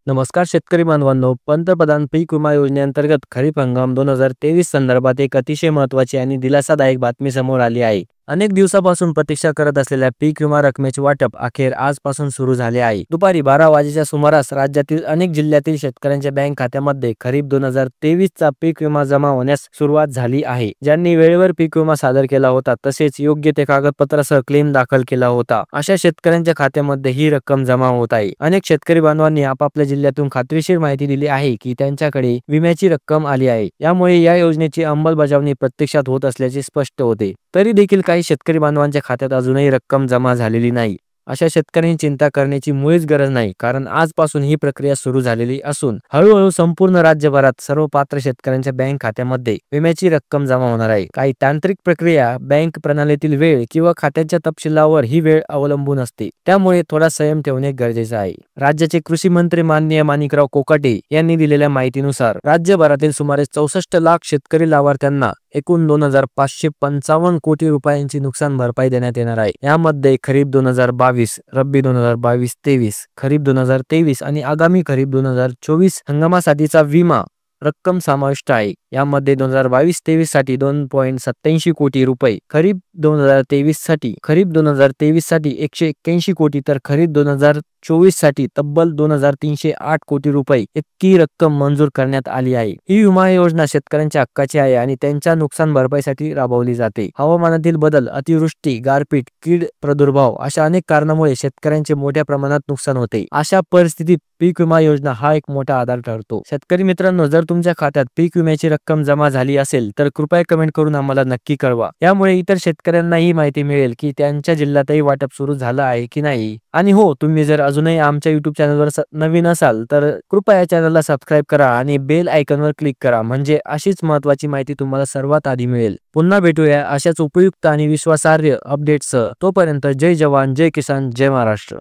नमस्कार शेतकरी बांधवांनो, पंतप्रधान पीक विमा योजनेअंतर्गत खरीप हंगाम 2023 संदर्भात एक अतिशय महत्त्वाची आणि दिलासादायक बातमी समोर आली आहे. अनेक दिवसापासून प्रतीक्षा करत असलेल्या पीक विमा रकमेचे वाटप अखेर आजपासून सुरू झाले आहे. दुपारी 12 वाजेच्या सुमारास राज्यातील अनेक जिल्ह्यातील शेतकऱ्यांच्या बँक खात्यामध्ये खरीप 2023 चा पीक विमा जमा होण्यास सुरुवात झाली आहे. ज्यांनी वेळेवर पीक विमा सादर केला होता तसेच योग्य ते कागदपत्रासह क्लेम दाखल केला होता, अशा शेतकऱ्यांच्या खात्यामध्ये ही रक्कम जमा होत आहे. अनेक शेतकरी बांधवांनी आपापल्या जिल्ह्यातून खात्रीशीर माहिती दिली आहे की त्यांच्याकडे विम्याची रक्कम आली आहे. यामुळे या योजनेची अंमलबजावणी प्रत्यक्षात होत असल्याचे स्पष्ट होते. तरी देखील काही शेतकरी बांधवांच्या खात्यात अजूनही रक्कम जमा झालेली नाही. अशा शेतकऱ्यांनी चिंता करण्याची मुळीच गरज नाही, कारण आजपासून ही प्रक्रिया सुरू झालेली असून हळूहळू संपूर्ण राज्यभरात सर्व पात्र शेतकऱ्यांच्या बँक खात्यामध्ये विम्याची रक्कम जमा होणार आहे. काही तांत्रिक प्रक्रिया, बँक प्रणालीतील वेळ किंवा खात्याच्या तपशिलावर ही वेळ अवलंबून असते. त्यामुळे थोडा संयम ठेवणे गरजेचे आहे. राज्याचे कृषी मंत्री माननीय माणिकराव कोकाटे यांनी दिलेल्या माहितीनुसार राज्यभरातील सुमारे 64 लाख शेतकरी लाभार्थ्यांना एकूण 2,555 कोटी रुपयांची नुकसान भरपाई देण्यात येणार आहे. यामध्ये खरीप 2022, रब्बी 2022-23, खरीप 2023 आणि आगामी खरीप 2024 हंगामासाठीचा विमा रक्कम समाविष्ट आहे. यामध्ये 2022-23 साठी 2.87 कोटी रुपये, खरीप 2023 साठी 181 कोटी, तर खरीप 2024 साठी तब्बल 2,308 कोटी रुपये इतकी रक्कम मंजूर करण्यात आली आहे. ही विमा योजना शेतकऱ्यांच्या हक्काची आहे आणि त्यांच्या नुकसान भरपाईसाठी राबवली जाते. हवामानातील बदल, अतिवृष्टी, गारपीट, कीड प्रादुर्भाव अशा अनेक कारणामुळे शेतकऱ्यांचे मोठ्या प्रमाणात नुकसान होते. अशा परिस्थितीत पीक विमा योजना हा एक मोठा आधार ठरतो. शेतकरी मित्रांनो, जर तुमच्या खात्यात पीक विम्याची रक्कम जमा झाली असेल तर कृपया कमेंट करून आम्हाला नक्की कळवा. यामुळे इतर शेतकऱ्यांना ही माहिती मिळेल की त्यांच्या जिल्ह्यातही वाटप सुरू झालं आहे की नाही. आणि हो, तुम्ही जर अजूनही आमच्या YouTube चॅनलवर नवीन असाल तर कृपया या चॅनलला सबस्क्राईब करा आणि बेल आयकॉनवर क्लिक करा, म्हणजे अशीच महत्त्वाची माहिती तुम्हाला सर्वात आधी मिळेल. पुन्हा भेटूया अशाच उपयुक्त आणि विश्वासार्ह अपडेट्ससह. तोपर्यंत जय जवान, जय किसान, जय महाराष्ट्र.